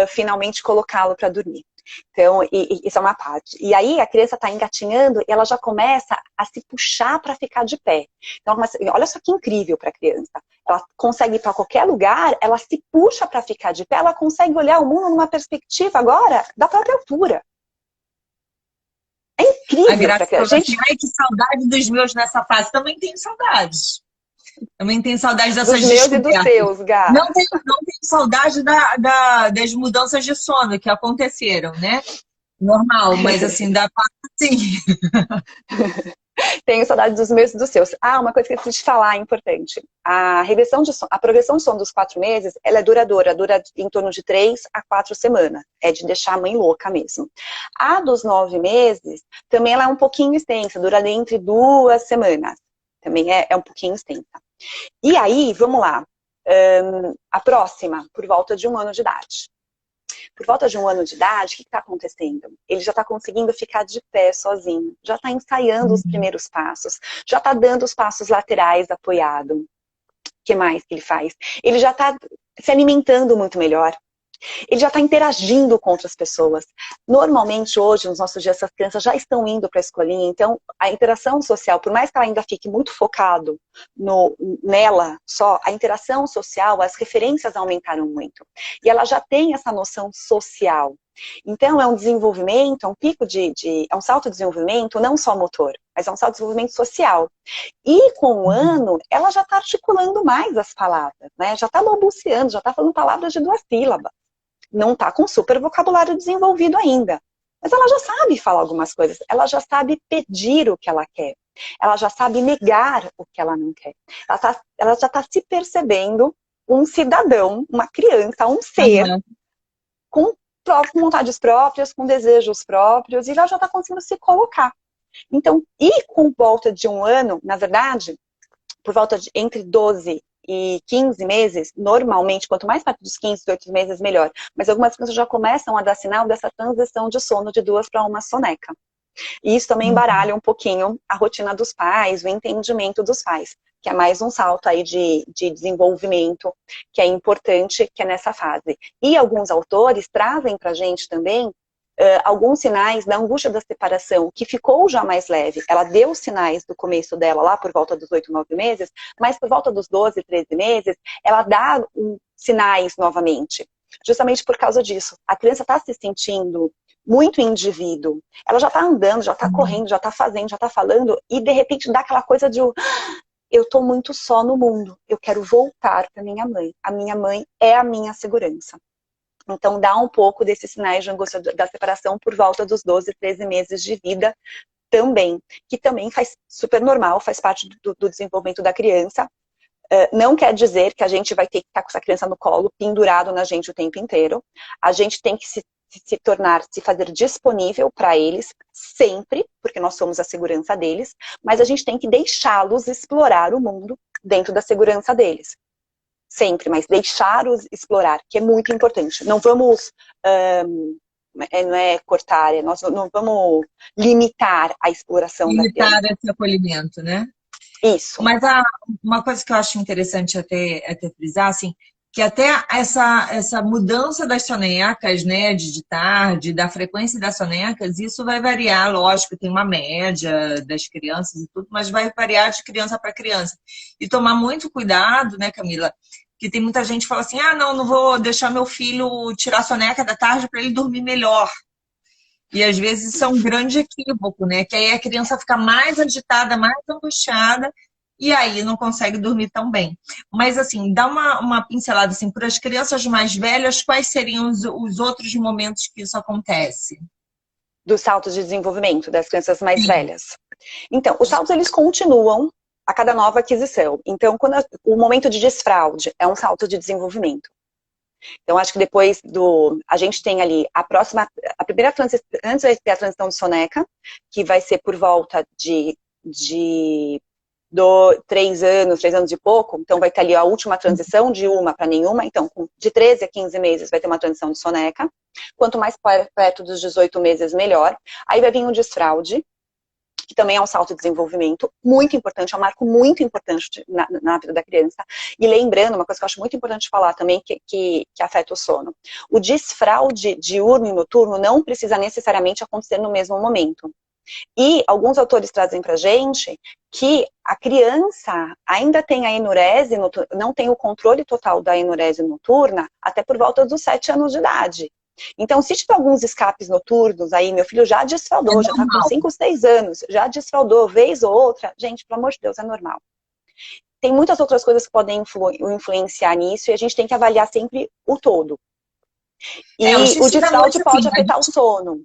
finalmente colocá-lo para dormir. Então, isso é uma parte. E aí a criança está engatinhando e ela já começa a se puxar para ficar de pé. Então, olha só que incrível para a criança. Ela consegue ir para qualquer lugar, ela se puxa para ficar de pé, ela consegue olhar o mundo numa perspectiva agora da própria altura. É incrível para a criança. Gente, ai, que saudade dos meus nessa fase. Também tenho saudades. Também tenho saudade dessas dos meus descobertas. E dos seus, Gá. Não tenho saudade das mudanças de sono que aconteceram, né? Normal, mas assim, da parte sim. Tenho saudade dos meus e dos seus. Uma coisa que eu preciso te falar, importante. A progressão de sono dos 4 meses, ela é duradoura, dura em torno de 3 a 4 semanas. É de deixar a mãe louca mesmo. A dos 9 meses, também ela é um pouquinho extensa, dura entre 2 semanas. Também é um pouquinho extensa. E aí, vamos lá. A próxima, por volta de 1 ano de idade. Por volta de 1 ano de idade, o que está acontecendo? Ele já está conseguindo ficar de pé sozinho, já está ensaiando os primeiros passos, já está dando os passos laterais apoiado. O que mais que ele faz? Ele já está se alimentando muito melhor. Ele já está interagindo com outras pessoas. Normalmente, hoje, nos nossos dias, essas crianças já estão indo para a escolinha, então a interação social, por mais que ela ainda fique muito focado nela só, a interação social, as referências aumentaram muito. E ela já tem essa noção social. Então, é um desenvolvimento, é um pico é um salto de desenvolvimento, não só motor, mas é um salto de desenvolvimento social. E com o ano, ela já está articulando mais as palavras, né? Já está balbuciando, já está falando palavras de 2 sílabas. Não está com super vocabulário desenvolvido ainda. Mas ela já sabe falar algumas coisas. Ela já sabe pedir o que ela quer. Ela já sabe negar o que ela não quer. Ela já está se percebendo um cidadão, uma criança, um ser, com vontades próprias, com desejos próprios, e ela já está conseguindo se colocar. Então, e com volta de 1 ano, na verdade, por volta de entre 12 e 15 meses, normalmente, quanto mais perto dos 15, 18 meses, melhor. Mas algumas crianças já começam a dar sinal dessa transição de sono de 2 para 1 soneca. E isso também embaralha um pouquinho a rotina dos pais, o entendimento dos pais, que é mais um salto aí de desenvolvimento, que é importante, que é nessa fase. E alguns autores trazem para a gente também alguns sinais da angústia da separação, que ficou já mais leve. Ela deu sinais do começo dela, lá por volta dos 8, 9 meses, mas por volta dos 12, 13 meses, ela dá sinais novamente. Justamente por causa disso. A criança está se sentindo muito indivíduo. Ela já está andando, já está correndo, já está fazendo, já está falando, e de repente dá aquela coisa de eu estou muito só no mundo, eu quero voltar para minha mãe. A minha mãe é a minha segurança. Então, dá um pouco desses sinais de angústia da separação por volta dos 12, 13 meses de vida, também, que também faz super normal, faz parte do desenvolvimento da criança. Não quer dizer que a gente vai ter que estar com essa criança no colo, pendurado na gente o tempo inteiro. A gente tem que se fazer disponível para eles sempre, porque nós somos a segurança deles, mas a gente tem que deixá-los explorar o mundo dentro da segurança deles. Sempre, mas deixá-los explorar, que é muito importante. Não vamos não é cortar, nós não vamos limitar a exploração da criança. Limitar esse acolhimento, né? Isso. Mas uma coisa que eu acho interessante até frisar, assim, que até essa mudança das sonecas, né, de tarde, da frequência das sonecas, isso vai variar, lógico, tem uma média das crianças e tudo, mas vai variar de criança para criança. E tomar muito cuidado, né, Camila, que tem muita gente que fala assim, não vou deixar meu filho tirar a soneca da tarde para ele dormir melhor. E às vezes isso é um grande equívoco, né? Que aí a criança fica mais agitada, mais angustiada, e aí não consegue dormir tão bem. Mas assim, dá uma pincelada assim, para as crianças mais velhas, quais seriam os outros momentos que isso acontece? Dos saltos de desenvolvimento das crianças mais velhas. Então, os saltos eles continuam a cada nova aquisição. Então, o momento de desfraude é um salto de desenvolvimento. Então, acho que depois a gente tem ali a primeira transição, antes vai ter a transição de soneca, que vai ser por volta de 3 anos e pouco. Então, vai ter ali a última transição, de uma para nenhuma. Então, de 13 a 15 meses vai ter uma transição de soneca. Quanto mais perto dos 18 meses, melhor. Aí vai vir o desfraude, que também é um salto de desenvolvimento muito importante, é um marco muito importante na vida da criança. E lembrando, uma coisa que eu acho muito importante falar também, que afeta o sono. O desfraude diurno e noturno não precisa necessariamente acontecer no mesmo momento. E alguns autores trazem pra gente que a criança ainda tem a enurese, não tem o controle total da enurese noturna até por volta dos 7 anos de idade. Então, se tiver alguns escapes noturnos aí, meu filho já desfraldou, já tá com 5, 6 anos, já desfraldou vez ou outra, gente, pelo amor de Deus, é normal. Tem muitas outras coisas que podem influenciar nisso e a gente tem que avaliar sempre o todo. E o desfraude pode afetar o sono.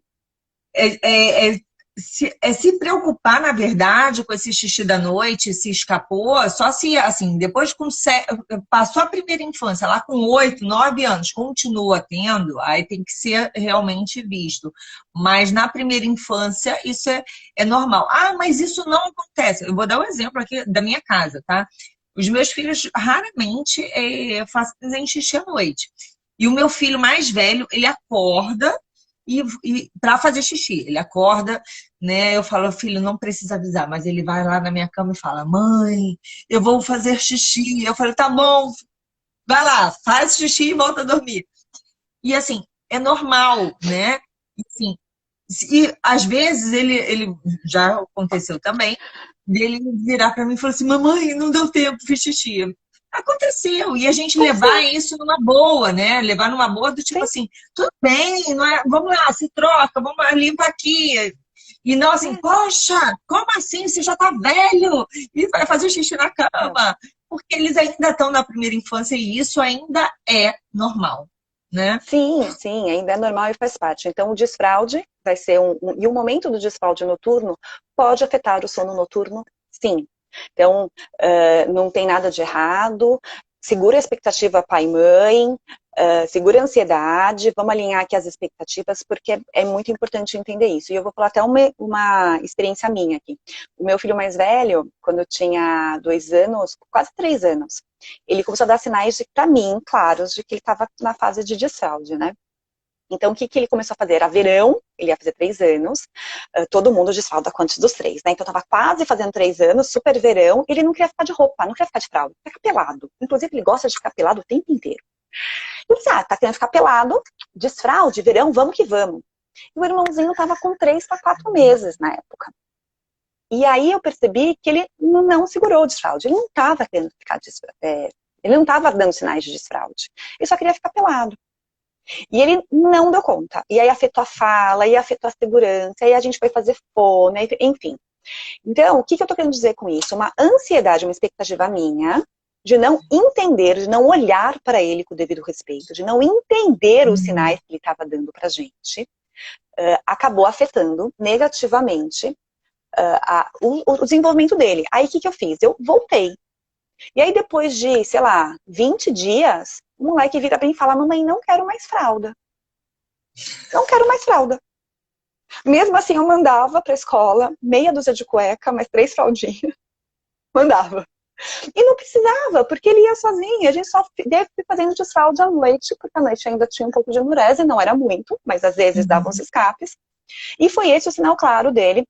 Se preocupar, na verdade, com esse xixi da noite, se escapou, só se, assim, depois passou a primeira infância, lá com 8, 9 anos, continua tendo, aí tem que ser realmente visto. Mas na primeira infância, isso é normal. Mas isso não acontece. Eu vou dar um exemplo aqui da minha casa, tá? Os meus filhos raramente fazem xixi à noite. E o meu filho mais velho, ele acorda para fazer xixi. Ele acorda, né? Eu falo, filho, não precisa avisar, mas ele vai lá na minha cama e fala, mãe, eu vou fazer xixi. Eu falei, tá bom, vai lá, faz xixi e volta a dormir. E assim, é normal, né? Assim, e às vezes ele já aconteceu também, dele virar para mim e falar assim, mamãe, não deu tempo, fiz xixi. Aconteceu, e a gente levar isso numa boa, né? Levar numa boa do tipo assim, tudo bem, não é? Vamos lá, se troca, vamos lá, limpa aqui. E não assim, poxa, como assim? Você já tá velho e vai fazer xixi na cama. Porque eles ainda estão na primeira infância e isso ainda é normal, né? Sim, ainda é normal e faz parte. Então, o desfraude vai ser e o momento do desfraude noturno pode afetar o sono noturno, sim. Então, não tem nada de errado, segura a expectativa pai e mãe, segura a ansiedade, vamos alinhar aqui as expectativas, porque é muito importante entender isso. E eu vou falar até uma experiência minha aqui. O meu filho mais velho, quando eu tinha 2 anos, quase 3 anos, ele começou a dar sinais, para mim, claros, de que ele estava na fase de desfraude, né? Então, o que ele começou a fazer? Era verão, ele ia fazer 3 anos, todo mundo desfralda antes dos 3, né? Então, estava quase fazendo 3 anos, super verão, ele não queria ficar de roupa, não queria ficar de fralda, queria ficar pelado. Inclusive, ele gosta de ficar pelado o tempo inteiro. Eu disse, tá querendo ficar pelado, desfralde, verão, vamos que vamos. E o irmãozinho estava com 3 para 4 meses na época. E aí eu percebi que ele não segurou o desfralde, ele não estava querendo ficar ele não estava dando sinais de desfraude, ele só queria ficar pelado. E ele não deu conta. E aí afetou a fala, e afetou a segurança, e a gente foi fazer fono, enfim. Então, o que eu tô querendo dizer com isso? Uma ansiedade, uma expectativa minha, de não entender, de não olhar para ele com o devido respeito, de não entender os sinais que ele estava dando pra gente, acabou afetando negativamente o desenvolvimento dele. Aí, o que eu fiz? Eu voltei. E aí, depois de, sei lá, 20 dias, o moleque vira pra mim e fala, mamãe, não quero mais fralda. Não quero mais fralda. Mesmo assim, eu mandava pra escola, meia dúzia de cueca, mais 3 fraldinhas. Mandava. E não precisava, porque ele ia sozinho. A gente só deve ir fazendo desfralde à noite, porque à noite ainda tinha um pouco de enurese, não era muito, mas às vezes davam os escapes. E foi esse o sinal claro dele,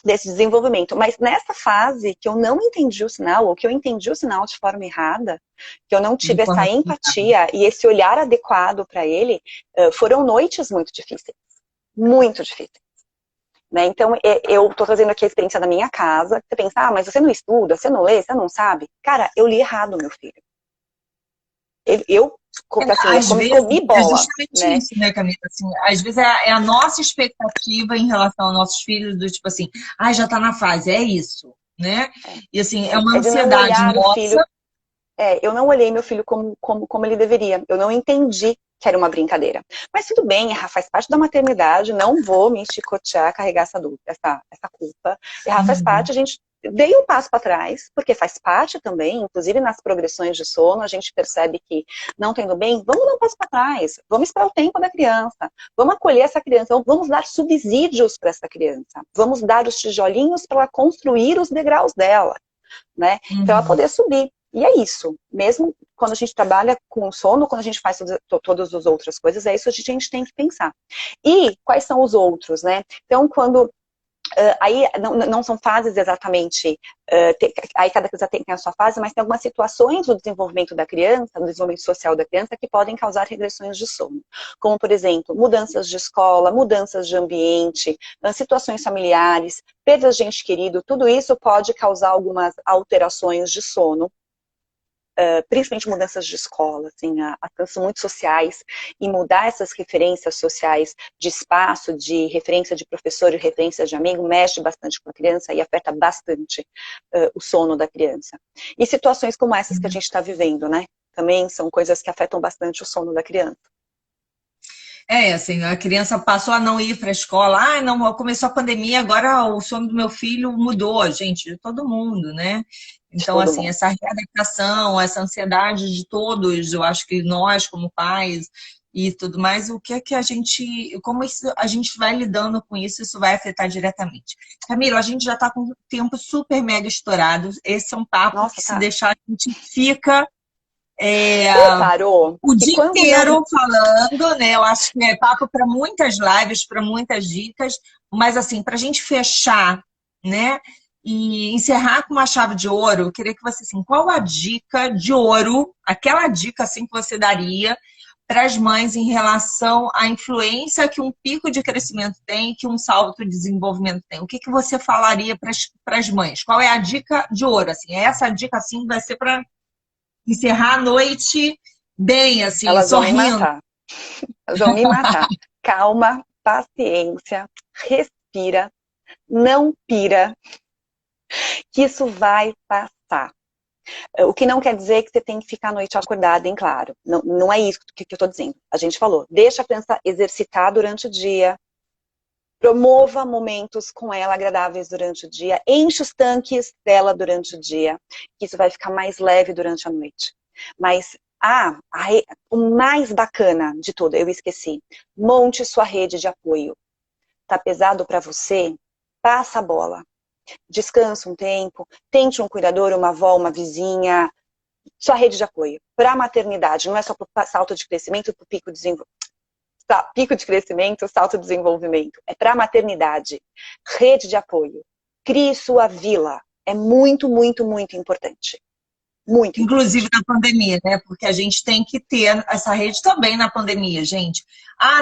desse desenvolvimento. Mas nessa fase que eu não entendi o sinal, ou que eu entendi o sinal de forma errada, que eu não tive essa empatia e esse olhar adequado para ele, foram noites muito difíceis. Muito difíceis. Né? Então, eu estou trazendo aqui a experiência da minha casa. Você pensa, mas você não estuda, você não lê, você não sabe? Cara, eu li errado, meu filho. Eu comi bola. É justamente né? isso, né, Camila? Assim, às vezes é a nossa expectativa em relação aos nossos filhos, do tipo assim, já tá na fase, é isso, né? E assim, é uma ansiedade nossa. Eu não olhei meu filho como ele deveria. Eu não entendi que era uma brincadeira. Mas tudo bem, faz parte da maternidade, não vou me chicotear, carregar essa culpa. Faz parte, a gente dei um passo para trás, porque faz parte também, inclusive nas progressões de sono, a gente percebe que não tendo bem, vamos dar um passo para trás, vamos esperar o tempo da criança, vamos acolher essa criança, vamos dar subsídios para essa criança, vamos dar os tijolinhos para ela construir os degraus dela, né? Para ela poder subir. E é isso. Mesmo quando a gente trabalha com sono, quando a gente faz todas as outras coisas, é isso que a gente tem que pensar. E quais são os outros, né? Então, quando... aí não são fases exatamente, aí cada criança tem a sua fase, mas tem algumas situações do desenvolvimento da criança, do desenvolvimento social da criança, que podem causar regressões de sono. Como, por exemplo, mudanças de escola, mudanças de ambiente, situações familiares, perdas de ente querido, tudo isso pode causar algumas alterações de sono. Principalmente mudanças de escola, assim, alcanços muito sociais, e mudar essas referências sociais de espaço, de referência de professor e referência de amigo, mexe bastante com a criança e afeta bastante o sono da criança. E situações como essas que a gente está vivendo, né? Também são coisas que afetam bastante o sono da criança. Assim, a criança passou a não ir para a escola. Não, começou a pandemia, agora o sono do meu filho mudou, gente, de todo mundo, né? Então, assim, essa readaptação, essa ansiedade de todos, eu acho que nós, como pais e tudo mais, o que é que a gente, como a gente vai lidando com isso, isso vai afetar diretamente. Camila, a gente já está com o tempo super mega estourado. Esse é um papo que, se deixar, a gente fica o dia inteiro falando, né? Eu acho que é papo para muitas lives, para muitas dicas, mas assim, para a gente fechar, né? E encerrar com uma chave de ouro, eu queria que você, assim, qual a dica de ouro, aquela dica assim que você daria para as mães em relação à influência que um pico de crescimento tem, que um salto de desenvolvimento tem? O que que você falaria para as mães? Qual é a dica de ouro? Assim, essa dica assim vai ser para encerrar a noite bem, assim, Elas sorrindo. Vão me matar. Elas vão me matar. Calma, paciência, respira, não pira, que isso vai passar. O que não quer dizer que você tem que ficar a noite acordada, hein, claro. Não, não é isso que eu estou dizendo. A gente falou, deixa a criança exercitar durante o dia, promova momentos com ela agradáveis durante o dia, enche os tanques dela durante o dia, que isso vai ficar mais leve durante a noite. Mas, o mais bacana de tudo, eu esqueci, monte sua rede de apoio. Tá pesado para você? Passa a bola. Descansa um tempo, tente um cuidador, uma avó, uma vizinha, sua rede de apoio. Para a maternidade, não é só para salto de crescimento, para o pico de crescimento, salto de desenvolvimento. É para a maternidade. Rede de apoio. Crie sua vila. É muito, muito, muito importante. Muito Inclusive importante. na pandemia, né? Porque a gente tem que ter essa rede também na pandemia, gente.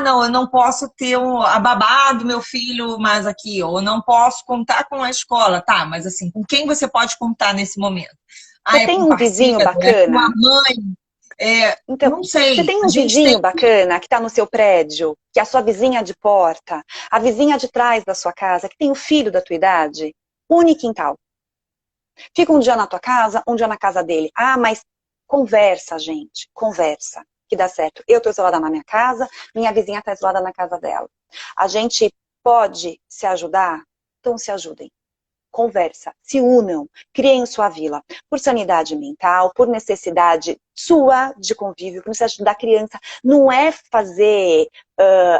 Não, eu não posso ter a babá do meu filho mais aqui, ou eu não posso contar com a escola. Tá, mas assim, com quem você pode contar nesse momento? Você tem Com um vizinho parceiro, com a bacana? mãe, Então, não sei. você tem A um gente vizinho tem... bacana que está no seu prédio, que é a sua vizinha de porta, a vizinha de trás da sua casa, que tem o filho da tua idade? Une quintal. Fica um dia na tua casa, um dia na casa dele. Mas conversa, gente. Conversa. Que dá certo. Eu estou isolada na minha casa, minha vizinha está isolada na casa dela. A gente pode se ajudar? Então se ajudem. conversa, se unam, criem sua vila, por sanidade mental, por necessidade sua de convívio, por necessidade da criança. Não é fazer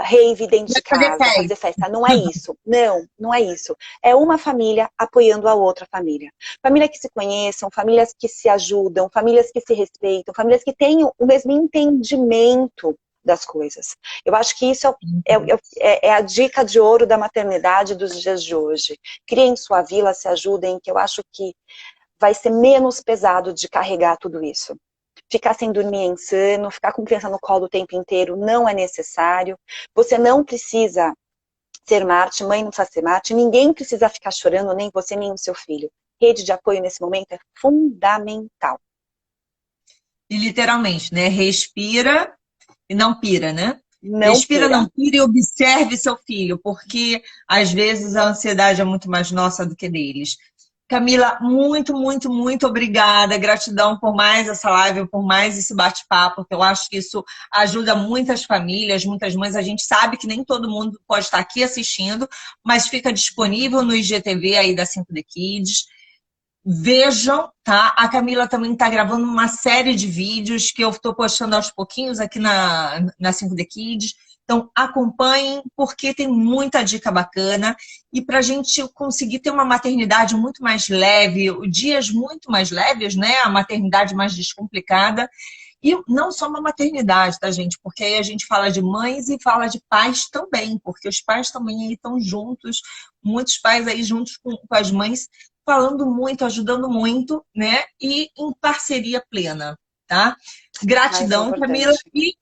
rave dentro de casa, fazer festa, não é isso. Não, não é isso. É uma família apoiando a outra família. Família que se conheçam, famílias que se ajudam, famílias que se respeitam, famílias que tenham o mesmo entendimento das coisas. Eu acho que isso é a dica de ouro da maternidade dos dias de hoje. Criem sua vila, se ajudem, que eu acho que vai ser menos pesado de carregar tudo isso. Ficar sem dormir é insano, ficar com criança no colo o tempo inteiro não é necessário. Você não precisa ser Marte, mãe não precisa ser Marte, ninguém precisa ficar chorando, nem você, nem o seu filho. Rede de apoio nesse momento é fundamental. E literalmente, né? Respira e não pira, né? Não Respira, pira. não pira e observe seu filho, porque às vezes a ansiedade é muito mais nossa do que deles. Camila, muito, muito, muito obrigada. Gratidão por mais essa live, por mais esse bate-papo, porque eu acho que isso ajuda muitas famílias, muitas mães. A gente sabe que nem todo mundo pode estar aqui assistindo, mas fica disponível no IGTV aí da 5D Kids. Vejam, tá? A Camila também está gravando uma série de vídeos que eu estou postando aos pouquinhos aqui na 5D Kids. Então, acompanhem, porque tem muita dica bacana. E para a gente conseguir ter uma maternidade muito mais leve, dias muito mais leves, né? A maternidade mais descomplicada. E não só uma maternidade, tá, gente? Porque aí a gente fala de mães e fala de pais também, porque os pais também aí estão juntos, muitos pais aí juntos com as mães, falando muito, ajudando muito, né? E em parceria plena, tá? Gratidão, Camila, e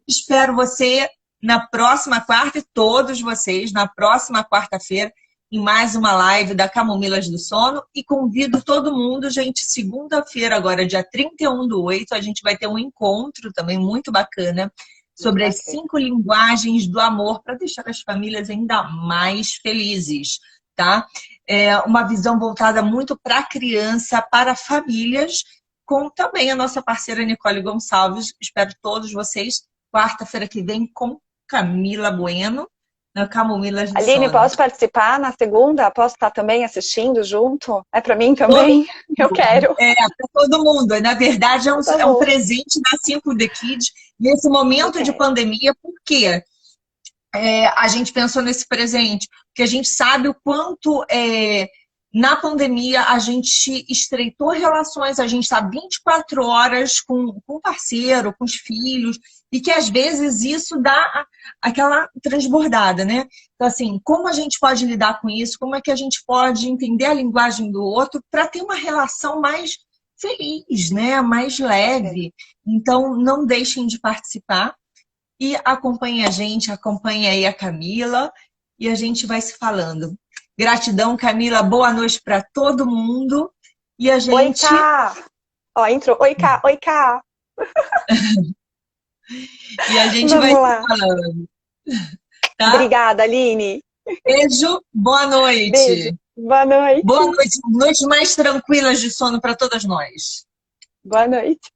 espero você na próxima quarta e todos vocês na próxima quarta-feira em mais uma live da Camomilas do Sono e convido todo mundo, gente, segunda-feira agora, dia 31/8, a gente vai ter um encontro também muito bacana sobre as 5 linguagens do amor para deixar as famílias ainda mais felizes, tá? É uma visão voltada muito para a criança, para famílias, com também a nossa parceira Nicole Gonçalves. Espero todos vocês quarta-feira que vem com Camila Bueno, na Camomilas do Aline, Sono. posso participar na segunda? Posso estar também assistindo junto? É para mim também? Eu quero. É, para todo mundo. Na verdade, é um presente da 5D Kids nesse momento de pandemia, porque a gente pensou nesse presente, porque a gente sabe o quanto na pandemia a gente estreitou relações, a gente está 24 horas com o parceiro, com os filhos, e que às vezes isso dá aquela transbordada, né? Então, assim, como a gente pode lidar com isso? Como é que a gente pode entender a linguagem do outro para ter uma relação mais feliz, né? Mais leve. Então, não deixem de participar. E acompanhe a gente, acompanhe aí a Camila e a gente vai se falando. Gratidão, Camila. Boa noite para todo mundo. E a gente... Oi, Cá! Ó, entrou. Oi, Cá! Oi, Cá! E a gente vai se falando. Tá? Obrigada, Aline. Beijo, boa noite. Beijo. Boa noite. Boa noite. Noites mais tranquilas de sono para todas nós. Boa noite.